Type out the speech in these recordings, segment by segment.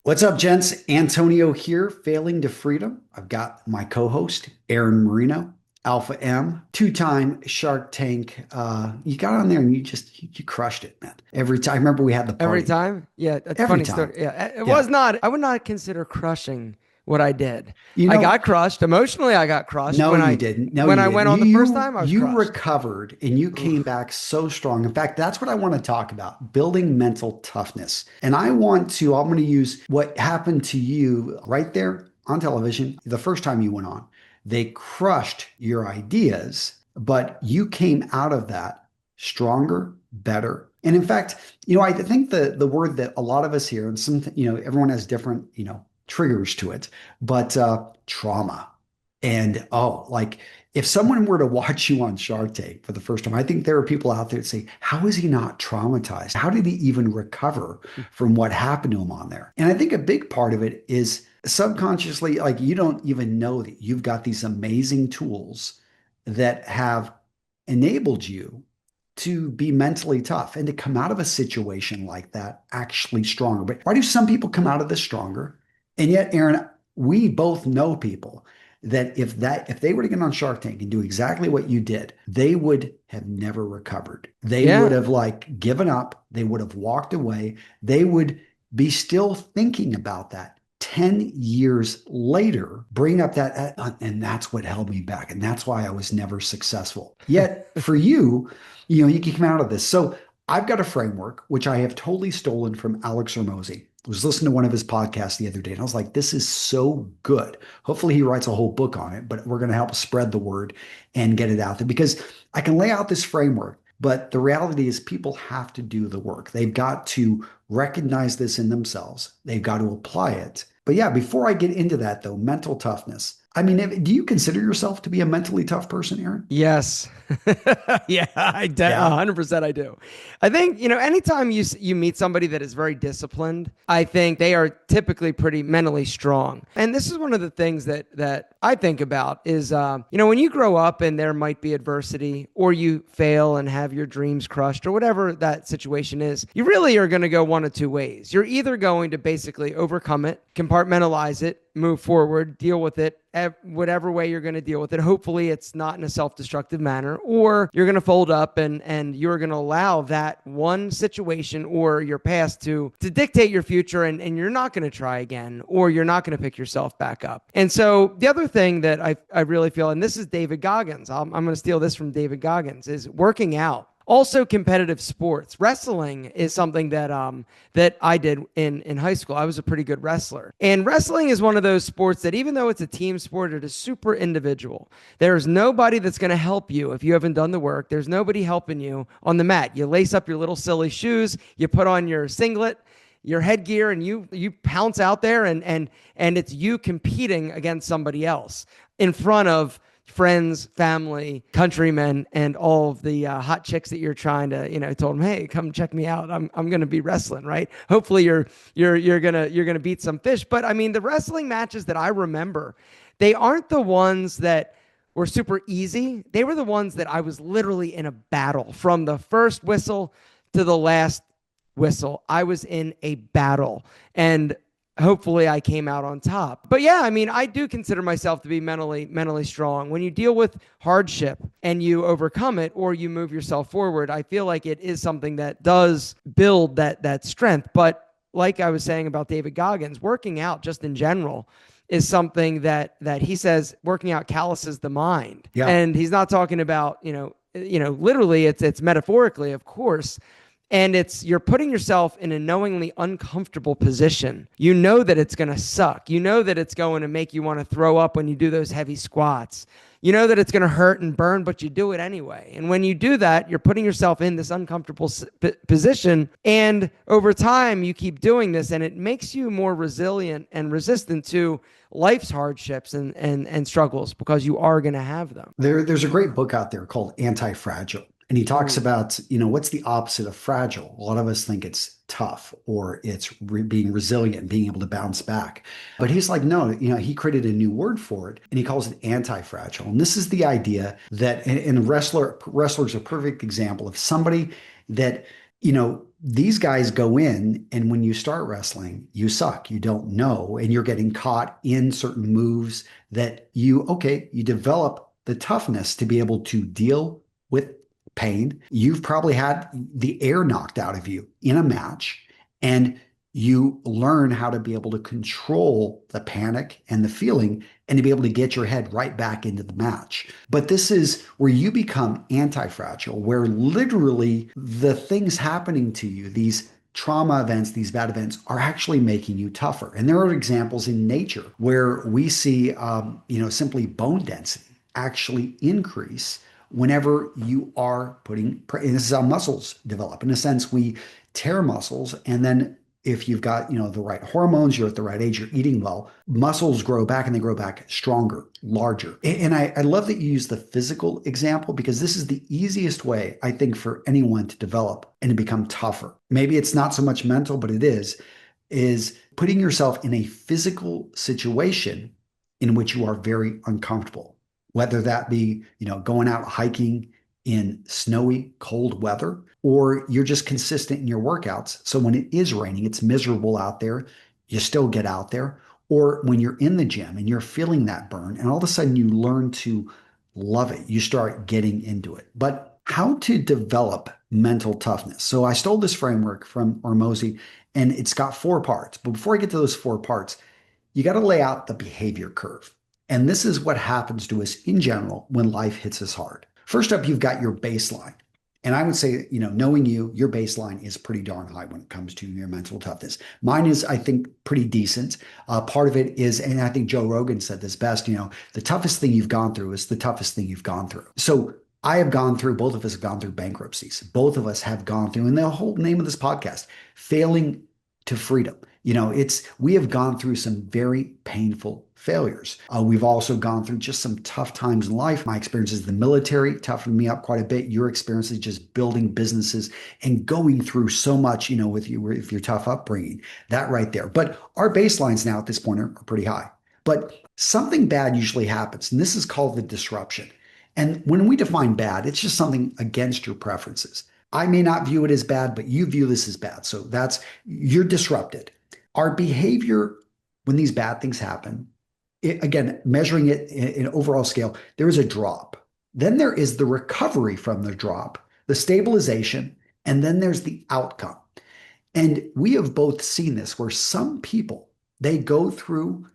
What's up, gents? Antonio here, Failing to Freedom. I've got my co-host, Aaron Marino, Alpha M, two-time Shark Tank. You got on there and you crushed it, man. Every time. I remember we had the Every party. time? Yeah, that's a Every funny time. story. Yeah, it Yeah. was not, I would not consider crushing what I did. You I know, got crushed. Emotionally, I got crushed. no, you didn't. No, When you I went didn't. on You the first you time, I was you crushed. recovered and you came Oof. back so strong. In fact, that's what I want to talk about, building mental toughness. And I'm going to use what happened to you right there on television the first time you went on. They crushed your ideas, but you came out of that stronger, better. And in fact, I think the word that a lot of us hear, and everyone has different, triggers to it, but trauma. And like if someone were to watch you on Shark Tank for the first time, I think there are people out there that say, how is he not traumatized? How did he even recover from what happened to him on there? And I think a big part of it is subconsciously, like you don't even know that you've got these amazing tools that have enabled you to be mentally tough and to come out of a situation like that actually stronger. But why do some people come out of this stronger? And yet, Aaron, we both know people that if they were to get on Shark Tank and do exactly what you did, they would have never recovered. They would Yeah. have like given up. They would have walked away. They would be still thinking about that 10 years later, bring up and that's what held me back. And that's why I was never successful. Yet for you, you can come out of this. So I've got a framework, which I have totally stolen from Alex Hormozy. I was listening to one of his podcasts the other day, and I was like, this is so good. Hopefully, he writes a whole book on it, but we're going to help spread the word and get it out there because I can lay out this framework. But the reality is, people have to do the work. They've got to recognize this in themselves, they've got to apply it. But yeah, before I get into that, though, mental toughness. I mean, do you consider yourself to be a mentally tough person, Aaron? Yes. Yeah, 100% I do. I think, anytime you meet somebody that is very disciplined, I think they are typically pretty mentally strong. And this is one of the things that I think about is, when you grow up and there might be adversity or you fail and have your dreams crushed or whatever that situation is, you really are going to go one of two ways. You're either going to basically overcome it, compartmentalize it, move forward, deal with it, whatever way you're going to deal with it. Hopefully it's not in a self-destructive manner, or you're going to fold up and you're going to allow that one situation or your past to dictate your future, and you're not going to try again, or you're not going to pick yourself back up. And so the other thing that I really feel, and this is David Goggins, I'm going to steal this from David Goggins, is working out. Also, competitive sports. Wrestling is something that I did in high school. I was a pretty good wrestler. And wrestling is one of those sports that even though it's a team sport, it is super individual. There's nobody that's going to help you if you haven't done the work. There's nobody helping you on the mat. You lace up your little silly shoes, you put on your singlet, your headgear, and you pounce out there, and it's you competing against somebody else in front of friends, family, countrymen, and all of the hot chicks that you're trying to, told them, hey, come check me out. I'm going to be wrestling, right? Hopefully you're gonna beat some fish. But I mean, the wrestling matches that I remember, they aren't the ones that were super easy. They were the ones that I was literally in a battle from the first whistle to the last whistle. I was in a battle, and hopefully I came out on top. But yeah, I mean, I do consider myself to be mentally strong. When you deal with hardship and you overcome it or you move yourself forward, I feel like it is something that does build that strength. But like I was saying about David Goggins, working out just in general is something that he says working out calluses the mind. Yeah. And he's not talking about, literally it's metaphorically, of course. And you're putting yourself in a knowingly uncomfortable position. You know that it's going to suck. You know that it's going to make you want to throw up when you do those heavy squats. You know that it's going to hurt and burn, but you do it anyway. And when you do that, you're putting yourself in this uncomfortable position. And over time, you keep doing this, and it makes you more resilient and resistant to life's hardships and struggles because you are going to have them. There's a great book out there called Antifragile. And he talks Ooh. about, what's the opposite of fragile? A lot of us think it's tough or it's being resilient, being able to bounce back. But he's like, no, he created a new word for it and he calls it anti-fragile. And this is the idea that, and wrestlers a perfect example of somebody that, these guys go in, and when you start wrestling, you suck. You don't know, and you're getting caught in certain moves that you develop the toughness to be able to deal with pain. You've probably had the air knocked out of you in a match, and you learn how to be able to control the panic and the feeling and to be able to get your head right back into the match. But this is where you become anti-fragile, where literally the things happening to you, these trauma events, these bad events, are actually making you tougher. And there are examples in nature where we see, simply bone density actually increase whenever you are and this is how muscles develop. In a sense, we tear muscles, and then if you've got, the right hormones, you're at the right age, you're eating well, muscles grow back, and they grow back stronger, larger. And I love that you use the physical example, because this is the easiest way, I think, for anyone to develop and to become tougher. Maybe it's not so much mental, but it is putting yourself in a physical situation in which you are very uncomfortable, whether that be, going out hiking in snowy, cold weather, or you're just consistent in your workouts. So when it is raining, it's miserable out there, you still get out there. Or when you're in the gym and you're feeling that burn, and all of a sudden you learn to love it, you start getting into it. But how to develop mental toughness? So I stole this framework from Ormozy, and it's got 4 parts. But before I get to those 4 parts, you got to lay out the behavior curve. And this is what happens to us in general when life hits us hard. First up, you've got your baseline. And I would say, knowing you, your baseline is pretty darn high when it comes to your mental toughness. Mine is, I think, pretty decent. Part of it is, and I think Joe Rogan said this best, the toughest thing you've gone through is the toughest thing you've gone through. So I have gone through, both of us have gone through bankruptcies. Both of us have gone through, and the whole name of this podcast, failing to freedom. We have gone through some very painful failures. We've also gone through just some tough times in life. My experiences in the military toughened me up quite a bit. Your experiences just building businesses and going through so much, with your tough upbringing, that right there. But our baselines now at this point are pretty high. But something bad usually happens, and this is called the disruption. And when we define bad, it's just something against your preferences. I may not view it as bad, but you view this as bad. So you're disrupted. Our behavior when these bad things happen, again, measuring it in overall scale, there is a drop. Then there is the recovery from the drop, the stabilization, and then there's the outcome. And we have both seen this where some people, they go through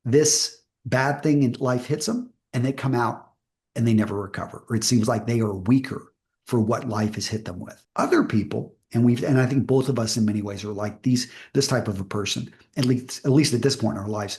this bad thing and life hits them, and they come out and they never recover, or it seems like they are weaker for what life has hit them with. Other people, and I think both of us in many ways are like this type of a person, at least at this point in our lives,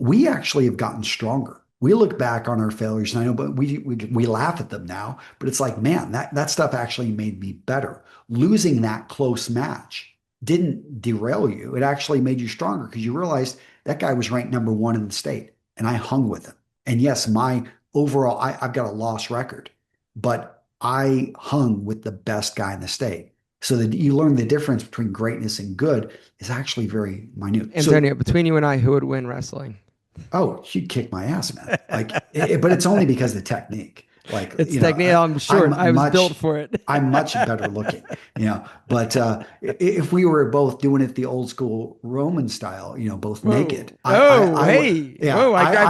we actually have gotten stronger. We look back on our failures, and I know, but we laugh at them now, but it's like, man, that stuff actually made me better. Losing that close match didn't derail you. It actually made you stronger, because you realized that guy was ranked number 1 in the state, and I hung with him. And yes, my overall, I've got a loss record, but I hung with the best guy in the state. So that you learn the difference between greatness and good is actually very minute. Antonio, between you and I, who would win wrestling? Oh, she'd kick my ass, man. But it's only because of the technique. It's technique. I'm short. I was built for it. I'm much better looking, But if we were both doing it the old school Roman style, both naked. I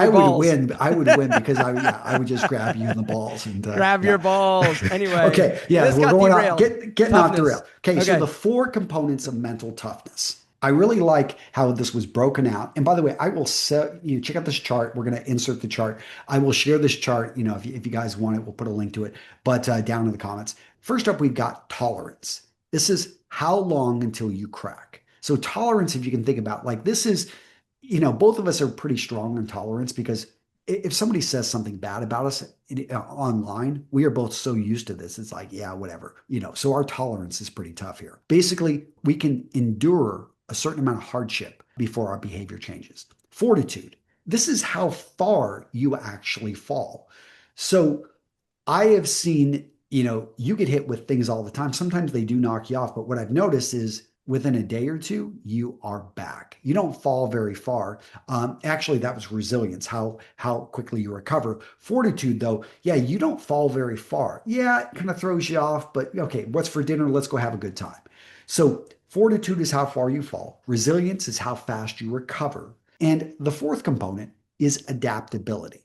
would win. I would win because I would just grab you in the balls and grab your balls. Anyway. Okay. Yeah. We're going off, getting off the rail. Okay. So the 4 components of mental toughness. I really like how this was broken out. And by the way, I will check out this chart. We're going to insert the chart. I will share this chart. If you guys want it, we'll put a link to it, but down in the comments. First up, we've got tolerance. This is how long until you crack. So tolerance, if you can think about, this is, both of us are pretty strong on tolerance, because if somebody says something bad about us online, we are both so used to this. It's like, yeah, whatever, so our tolerance is pretty tough here. Basically, we can endure a certain amount of hardship before our behavior changes. Fortitude. This is how far you actually fall. So I have seen, you get hit with things all the time. Sometimes they do knock you off, but what I've noticed is within a day or two, you are back. You don't fall very far. Actually, that was resilience, how quickly you recover. Fortitude, though, yeah, you don't fall very far. Yeah, it kind of throws you off, but okay, what's for dinner? Let's go have a good time. So fortitude is how far you fall. Resilience is how fast you recover. And the fourth component is adaptability,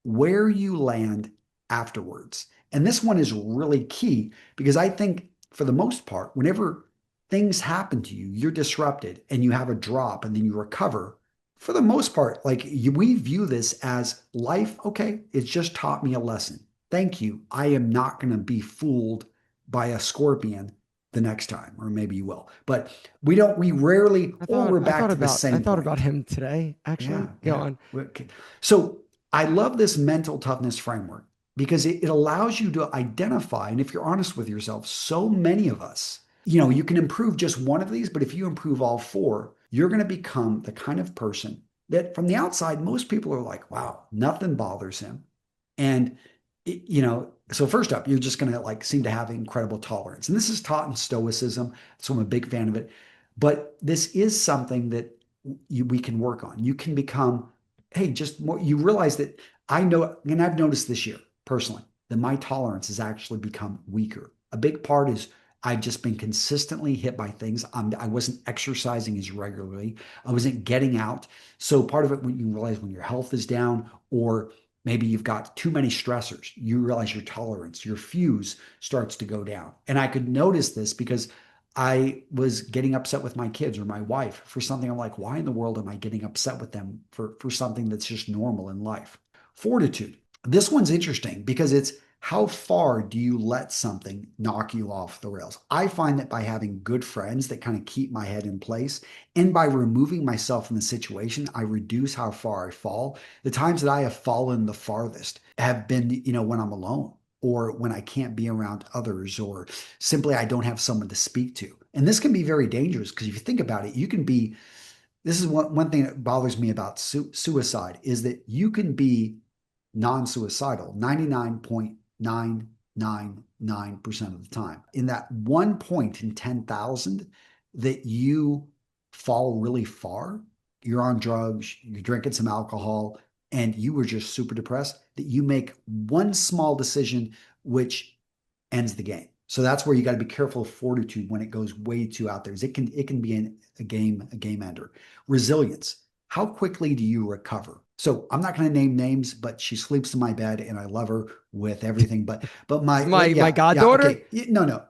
where you land afterwards. And this one is really key because I think for the most part, whenever things happen to you, you're disrupted and you have a drop and then you recover. For the most part, we view this as life. Okay, it's just taught me a lesson. Thank you. I am not going to be fooled by a scorpion the next time, or maybe you will. But we rarely, or we're back to the I same thought point. about him today, Yeah, actually. Go yeah. on. Okay. So I love this mental toughness framework because it allows you to identify, and if you're honest with yourself, so many of us, you can improve just one of these, but if you improve all four, you're going to become the kind of person that from the outside, most people are like, wow, nothing bothers him. And, so first up, you're just going to seem to have incredible tolerance. And this is taught in Stoicism. So I'm a big fan of it. But this is something that we can work on. You can become, hey, just more, you realize that I know, and I've noticed this year personally, that my tolerance has actually become weaker. A big part is I've just been consistently hit by things. I wasn't exercising as regularly. I wasn't getting out. So part of it, when you realize when your health is down, or maybe you've got too many stressors, you realize your tolerance, your fuse starts to go down. And I could notice this because I was getting upset with my kids or my wife for something. I'm like, why in the world am I getting upset with them for something that's just normal in life? Fortitude. This one's interesting because it's how far do you let something knock you off the rails? I find that by having good friends that kind of keep my head in place and by removing myself from the situation, I reduce how far I fall. The times that I have fallen the farthest have been, when I'm alone or when I can't be around others, or simply I don't have someone to speak to. And this can be very dangerous because if you think about it, this is one thing that bothers me about suicide is that you can be non-suicidal 99.999% of the time. In that one point in 10,000 that you fall really far, you're on drugs, you're drinking some alcohol, and you were just super depressed, that you make one small decision which ends the game. So that's where you got to be careful of fortitude when it goes way too out there. It can be a game ender. Resilience. How quickly do you recover? So I'm not going to name names, but she sleeps in my bed and I love her with everything. But It's my my yeah, yeah, goddaughter. okay. No, no.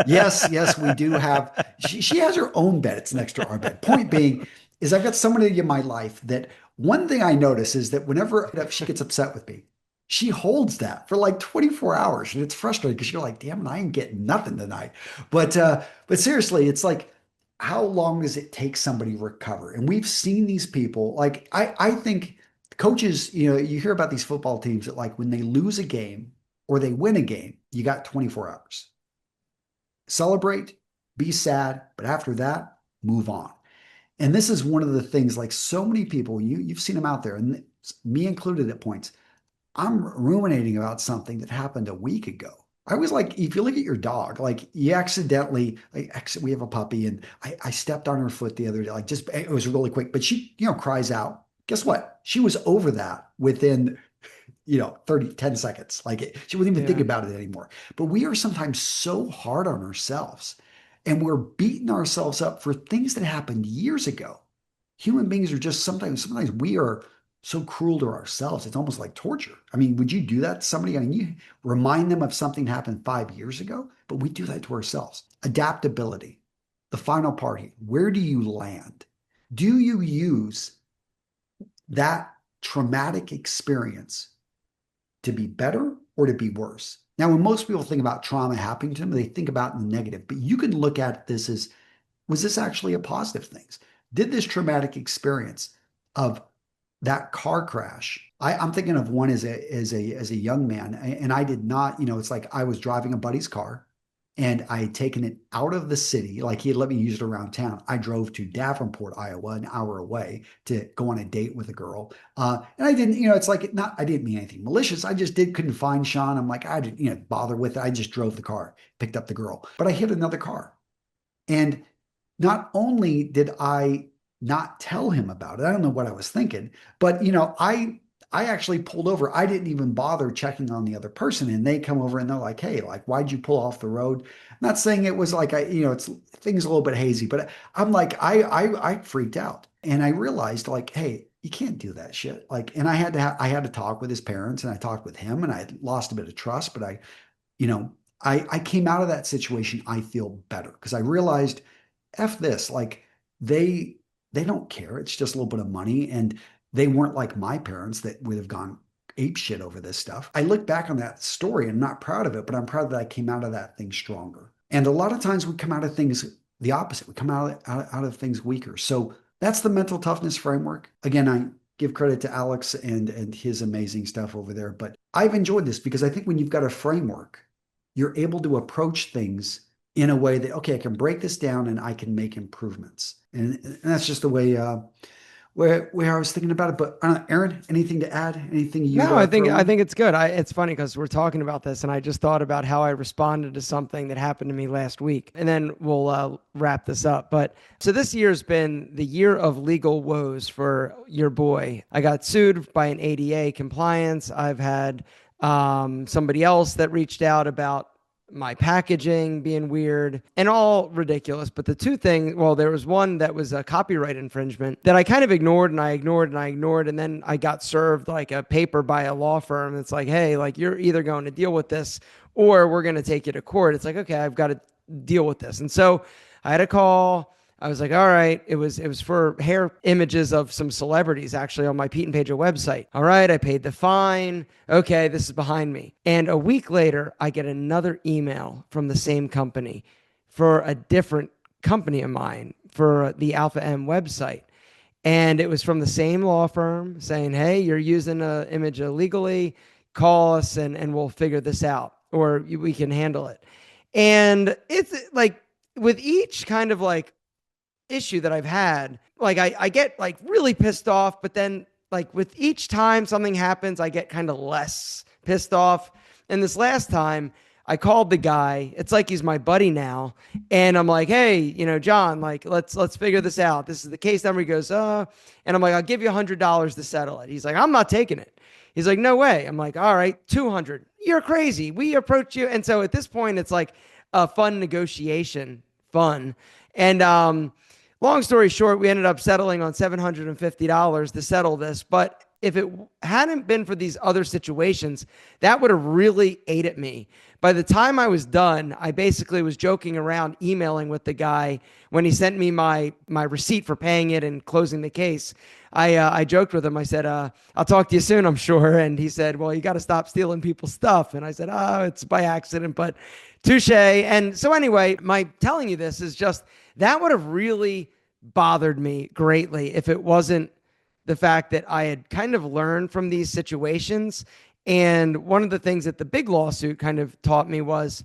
Yes, yes, we do have she has her own bed. It's next to our bed. Point being is I've got somebody in my life that one thing I notice is that whenever she gets upset with me, she holds that for like 24 hours. And it's frustrating because you're like, damn it, I ain't getting nothing tonight. But seriously, it's like, how long does it take somebody to recover? And we've seen these people, like I think coaches, you hear about these football teams that like when they lose a game or they win a game, you got 24 hours. Celebrate, be sad, but after that, move on. And this is one of the things like so many people, you've seen them out there, and me included at points. I'm ruminating about something that happened a week ago. I was like, if you look at your dog, like you accidentally, we have a puppy and I stepped on her foot the other day, like just, it was really quick, but she, cries out. Guess what? She was over that within, 10 seconds. She wouldn't even think Yeah. about it anymore. But we are sometimes so hard on ourselves and we're beating ourselves up for things that happened years ago. Human beings are just sometimes we are so cruel to ourselves. It's almost like torture. I mean, would you do that to somebody? I mean, you remind them of something happened 5 years ago, but we do that to ourselves. Adaptability. The final part here. Where do you land? Do you use that traumatic experience to be better or to be worse? Now, when most people think about trauma happening to them, they think about the negative, but you can look at this as, was this actually a positive thing? Did this traumatic experience of that car crash? I'm thinking of one as a young man, and I did not, it's like I was driving a buddy's car and I had taken it out of the city, like he had let me use it around town. I drove to Davenport, Iowa, an hour away to go on a date with a girl. And I didn't, it's like not, I didn't mean anything malicious. I just couldn't find Sean. I'm like, I didn't, bother with it. I just drove the car, picked up the girl, but I hit another car. And not only did I not tell him about it, I don't know what I was thinking, but I actually pulled over. I didn't even bother checking on the other person. And they come over and they're like, hey, like, why'd you pull off the road? I'm not saying it was like, it's things a little bit hazy, but I'm like, I freaked out and I realized like, hey, you can't do that shit. Like, and I had to talk with his parents and I talked with him and I lost a bit of trust, but you know, I came out of that situation. I feel better because I realized F this, like they they don't care. It's just a little bit of money. And they weren't like my parents that would have gone ape shit over this stuff. I look back on that story and I'm not proud of it, but I'm proud that I came out of that thing stronger. And a lot of times we come out of things the opposite. We come out of things weaker. So that's the mental toughness framework. Again, I give credit to Alex and his amazing stuff over there. But I've enjoyed this because I think when you've got a framework, you're able to approach things in a way that, okay, I can break this down and I can make improvements. And that's just the way where I was thinking about it. But Aaron, anything to add? Anything you'd No, I think throw I in? think it's good. It's funny because we're talking about this, and I just thought about how I responded to something that happened to me last week, and then we'll wrap this up. But so this year's been the year of legal woes for your boy. I got sued by an ADA compliance. I've had somebody else that reached out about my packaging being weird and all ridiculous. But the two things, well, there was one that was a copyright infringement that I kind of ignored and I ignored and I ignored. And then I got served like a paper by a law firm. It's like, hey, like you're either going to deal with this or we're going to take you to court. It's like, okay, I've got to deal with this. And so I had a call. I was like, all right, it was for hair images of some celebrities actually on my Pete and Pedro website. All right, I paid the fine. Okay, this is behind me. And a week later, I get another email from the same company for a different company of mine for the Alpha M website. And it was from the same law firm saying, hey, you're using an image illegally. Call us and we'll figure this out or we can handle it. And it's like with each kind of like issue that I've had, like I get like really pissed off, but then like with each time something happens, I get kind of less pissed off. And this last time I called the guy, it's like he's my buddy now. And I'm like, hey, John, like let's figure this out. This is the case number. He goes, and I'm like, I'll give you $100 to settle it. He's like, I'm not taking it. He's like, no way. I'm like, all right, 200. You're crazy. We approach you. And so at this point, it's like a fun negotiation, fun. And long story short, we ended up settling on $750 to settle this. But if it hadn't been for these other situations, that would have really ate at me. By the time I was done, I basically was joking around, emailing with the guy when he sent me my receipt for paying it and closing the case. I joked with him. I said, I'll talk to you soon, I'm sure. And he said, well, you got to stop stealing people's stuff. And I said, oh, it's by accident, but touche. And so anyway, my telling you this is just that would have really bothered me greatly if it wasn't the fact that I had kind of learned from these situations. And one of the things that the big lawsuit kind of taught me was,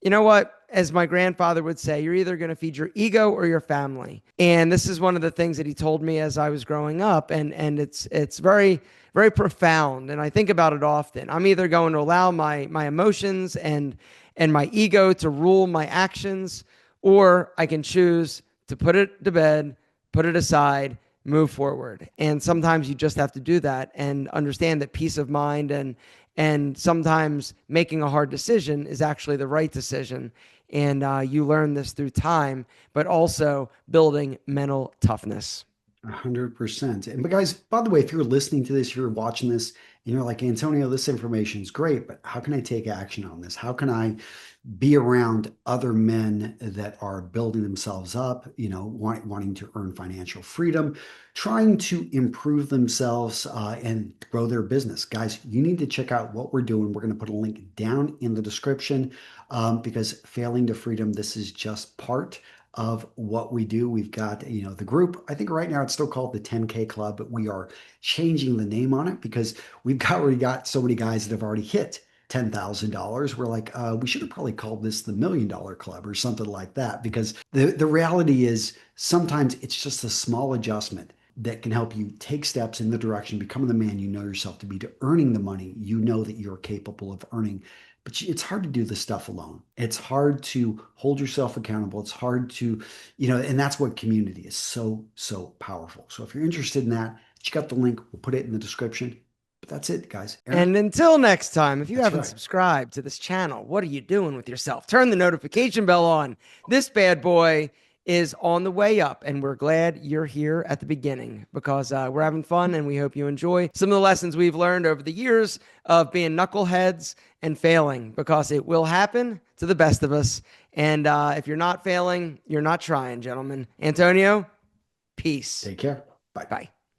you know what? As my grandfather would say, you're either going to feed your ego or your family. And this is one of the things that he told me as I was growing up. And it's very, very profound. And I think about it often. I'm either going to allow my emotions and my ego to rule my actions, or I can choose to put it to bed, put it aside, move forward. And sometimes you just have to do that and understand that peace of mind and sometimes making a hard decision is actually the right decision. And you learn this through time, but also building mental toughness. 100%. And but guys, by the way, if you're listening to this, you're watching this, and you're like, Antonio, this information is great, but how can I take action on this? How can I be around other men that are building themselves up, wanting to earn financial freedom, trying to improve themselves and grow their business? Guys, you need to check out what we're doing. We're going to put a link down in the description because failing to freedom, this is just part of what we do. We've got, the group. I think right now it's still called the 10K Club, but we are changing the name on it because already got so many guys that have already hit $10,000. We're like, we should have probably called this the $1 Million Club or something like that, because the reality is sometimes it's just a small adjustment that can help you take steps in the direction, becoming the man you know yourself to be, to earning the money you know that you're capable of earning. But it's hard to do this stuff alone. It's hard to hold yourself accountable. It's hard to, and that's what community is so, so powerful. So if you're interested in that, check out the link. We'll put it in the description. But that's it, guys. Aaron, And until next time, if you that's haven't right. subscribed to this channel, what are you doing with yourself? Turn the notification bell on. This bad boy is on the way up, and we're glad you're here at the beginning because we're having fun and we hope you enjoy some of the lessons we've learned over the years of being knuckleheads and failing because it will happen to the best of us. And if you're not failing, you're not trying, gentlemen. Antonio, peace. Take care. Bye. Bye.